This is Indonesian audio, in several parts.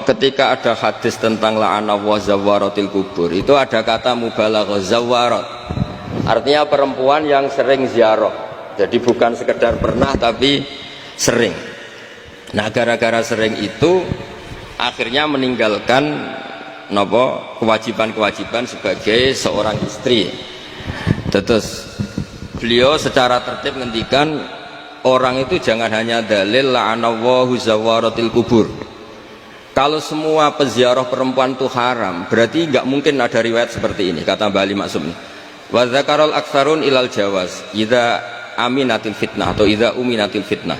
ketika ada hadis tentang la'ana wa zawaratil kubur, itu ada kata mubalaghah zawarat. Artinya perempuan yang sering ziarah. Jadi bukan sekedar pernah tapi sering. Nah, gara-gara sering itu akhirnya meninggalkan kewajiban-kewajiban sebagai seorang istri. Terus beliau secara tertib ngendikan orang itu jangan hanya dalil la'anallahu zawaratil kubur. Kalau semua peziarah perempuan itu haram, berarti nggak mungkin ada riwayat seperti ini, kata Mbak Ali Maksum. Wa dzakarul aktsarun ilal jawaz idza aminatil fitnah atau idza uminatil fitnah.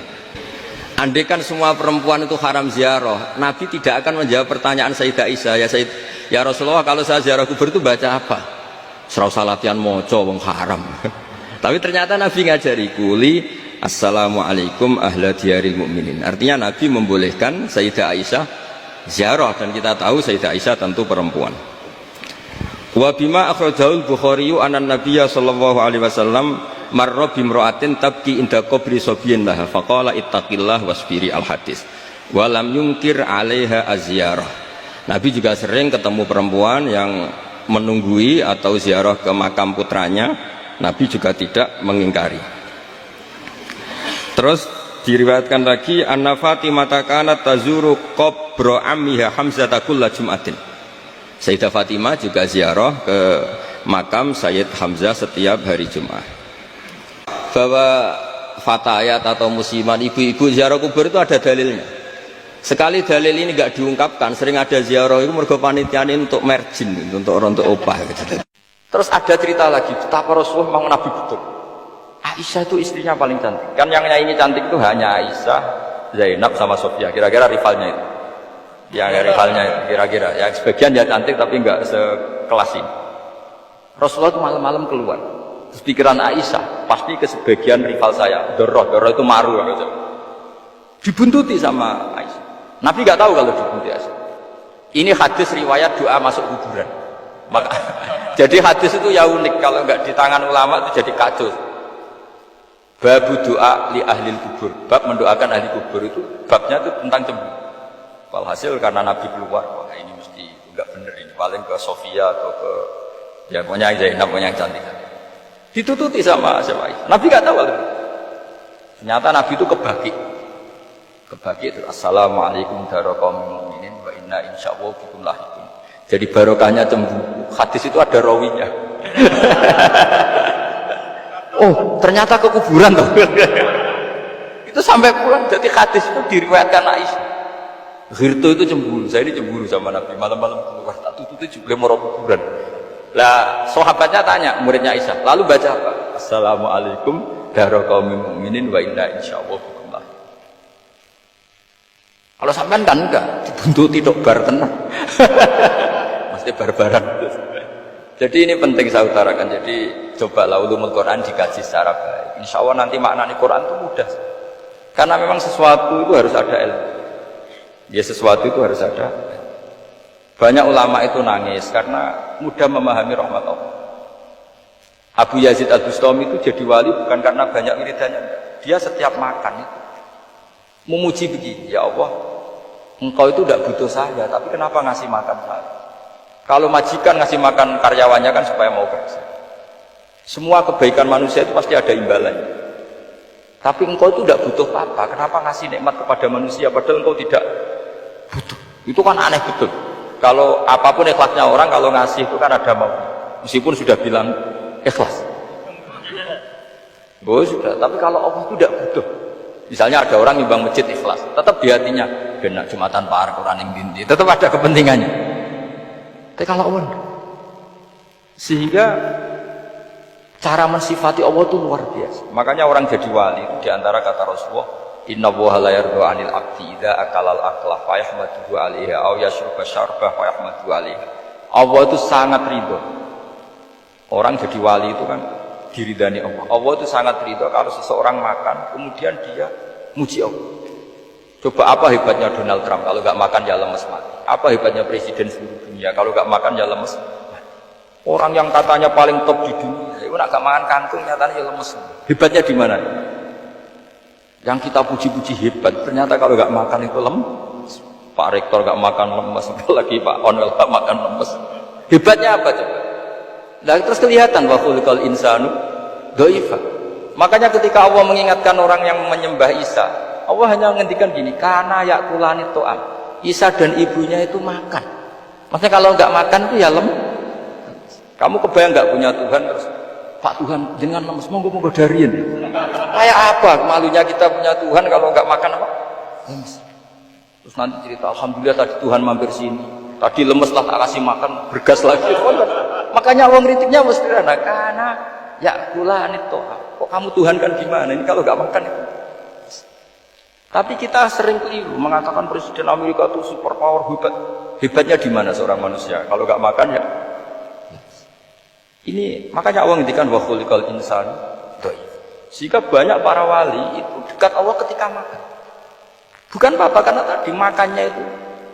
Andai kan semua perempuan itu haram ziarah, Nabi tidak akan menjawab pertanyaan Sayyidah Aisyah, ya Rasulullah, kalau saya ziarah kubur itu baca apa? Serasa latihan moco wong haram. Tapi ternyata Nabi ngajari kuli assalamualaikum ahla diyaril mu'minin. Artinya Nabi membolehkan Sayyidah Aisyah ziarah, dan kita tahu Sayyidah Aisyah tentu perempuan. Wa bima akhrajahu al-Bukhari anan Nabiyya sallallahu alaihi wasallam marra bimra'atin tabki inda qabri sabiyin laha faqala ittaqillah wasbiri al-hadis wa lam yunkir 'alaiha az-ziyarah. Nabi juga sering ketemu perempuan yang menunggui atau ziarah ke makam putranya, Nabi juga tidak mengingkari. Terus diriwayatkan lagi anna Fatimah kanat tazuru qabra ammiha Hamzah kulla Jum'atin. Sayyidah Fatimah juga ziarah ke makam Sayyid Hamzah setiap hari Jumat. Bahwa fatayat atau musliman ibu-ibu ziarah kubur itu ada dalilnya. Sekali dalil ini enggak diungkapkan, sering ada ziarah itu mergo panitiane untuk merjin, untuk orang untuk opah gitu. Terus ada cerita lagi betapa Rasulullah memang Nabi betul. Aisyah itu istrinya paling cantik. Kan yang nyanyi cantik itu hanya Aisyah, Zainab sama Sofia. Kira-kira rivalnya itu. Yang rivalnya itu kira-kira. Ya sebagian ya cantik tapi enggak sekelas ini. Rasulullah itu malam-malam keluar. Terus pikiran Aisyah, pasti ke sebagian rival saya. Doroh itu maru. Dibuntuti sama Aisyah. Nabi enggak tahu kalau dibuntuti Aisyah. Ini hadis riwayat doa masuk kuburan. Maka jadi hadis itu ya unik, kalau enggak di tangan ulama itu jadi kacau. Babu doa li ahli kubur, bab mendoakan ahli kubur, itu babnya itu tentang cemburu. Walhasil karena Nabi keluar, wah ini mesti enggak bener ini, paling ke Sofia atau ke ya pokoknya Zainab, pokoknya yang cantik. Ditututi sama siapa? Nabi enggak tahu itu. Ternyata Nabi itu kebaki itu assalamualaikum warahmatullahi wabarakatuh wa inna insyaallah bikum lahiqun. Jadi barokahnya cemburu. Hadis itu ada rawinya. Oh, ternyata ke kuburan tuh. Itu sampai pulang, jadi hadis itu diriwayatkan Aisyah. Ghirto itu cemburu, saya ini cemburu sama Nabi, malam-malam keluar, tak tutup juga mau kuburan. Lah, sahabatnya tanya, muridnya Aisyah, lalu baca apa? Assalamualaikum warahmatullahi wabarakatuh wa inna insyaallah bikum lahiqun. Kalau sampean kan enggak, dibuntuti tok bar tenan. Mesti barbaran. Jadi ini penting saya utarakan. Jadi cobalah ulumul Quran dikaji secara baik. Insya Allah nanti maknanya Quran itu mudah. Karena memang sesuatu itu harus ada ilmu. Ya sesuatu itu harus ada. Banyak ulama itu nangis karena mudah memahami rahmat Allah. Abu Yazid Al-Bustami itu jadi wali bukan karena banyak wiridannya. Dia setiap makan itu memuji begini, ya Allah, engkau itu tidak butuh saya, tapi kenapa ngasih makan saya? Kalau majikan ngasih makan karyawannya kan supaya mau kerja. Semua kebaikan manusia itu pasti ada imbalannya. Tapi engkau itu tidak butuh apa, kenapa ngasih nikmat kepada manusia padahal engkau tidak butuh? Itu kan aneh betul. Kalau apapun ikhlasnya orang, kalau ngasih itu kan ada mau. Meskipun sudah bilang ikhlas. Oh sudah, tapi kalau Allah itu tidak butuh. Misalnya ada orang nyumbang masjid ikhlas, tetap di hatinya benak Jumatan Pak Quran yang binti, tetap ada kepentingannya. Tapi kalau Allah, sehingga cara mensifati Allah itu luar biasa. Makanya orang jadi wali itu diantara kata Rasulullah, Inna Allaha la yardu 'anil 'abdi idza akalal aklah fa yahmaduhu 'alaiha aw yashruba syarbah fa yahmaduhu 'alaiha. Allah itu sangat ridho. Orang jadi wali itu kan diridani Allah. Allah itu sangat ridho kalau seseorang makan kemudian dia muji Allah. Coba apa hebatnya Donald Trump kalau nggak makan ya lemes mati. Apa hebatnya presiden seluruh dunia kalau nggak makan ya lemes mati. Orang yang katanya paling top di dunia, itu nggak makan kangkung nyatanya ya lemes. Hebatnya di mana? Yang kita puji-puji hebat, ternyata kalau nggak makan itu lemes. Pak Rektor gak makan lemes, apalagi Pak Onel gak makan lemes. Hebatnya apa coba? Nah, terus kelihatan wa khuliqal insanu dhaifa. Makanya ketika Allah mengingatkan orang yang menyembah Isa, Allah hanya menghentikan gini, karena yakulani to'am. Isa dan ibunya itu makan. Maksudnya kalau nggak makan itu ya lemes. Kamu kebayang nggak punya Tuhan terus, Pak Tuhan jangan lemes, monggo dariin. Kayak apa malunya kita punya Tuhan kalau nggak makan apa? Lemes. Terus nanti cerita, alhamdulillah tadi Tuhan mampir sini. Tadi lemes lah tak kasih makan, bergas lagi. Makanya Allah kritiknya mesti ada karena yakulani to'am. Kok kamu Tuhan kan gimana? Ini kalau nggak makan itu. Tapi kita sering keliru mengatakan Presiden Amerika itu super power hebat. Hebatnya di mana seorang manusia? Kalau nggak makan ya. Ini makanya Allah ngendikan wa khuliqal insanu dhaif. Sehingga banyak para wali itu dekat Allah ketika makan. Bukan apa karena tadi makannya itu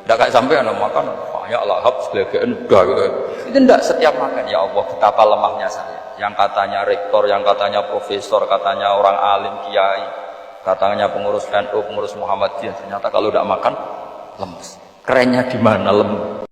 tidak kayak sampai anak makan banyak lahap segala udah gitu. Itu tidak setiap makan ya Allah betapa lemahnya saya. Yang katanya rektor, yang katanya profesor, katanya orang alim kiai, katanya pengurus NU, pengurus Muhammadiyah, ternyata kalau tidak makan lemes. Kerennya di mana lemes?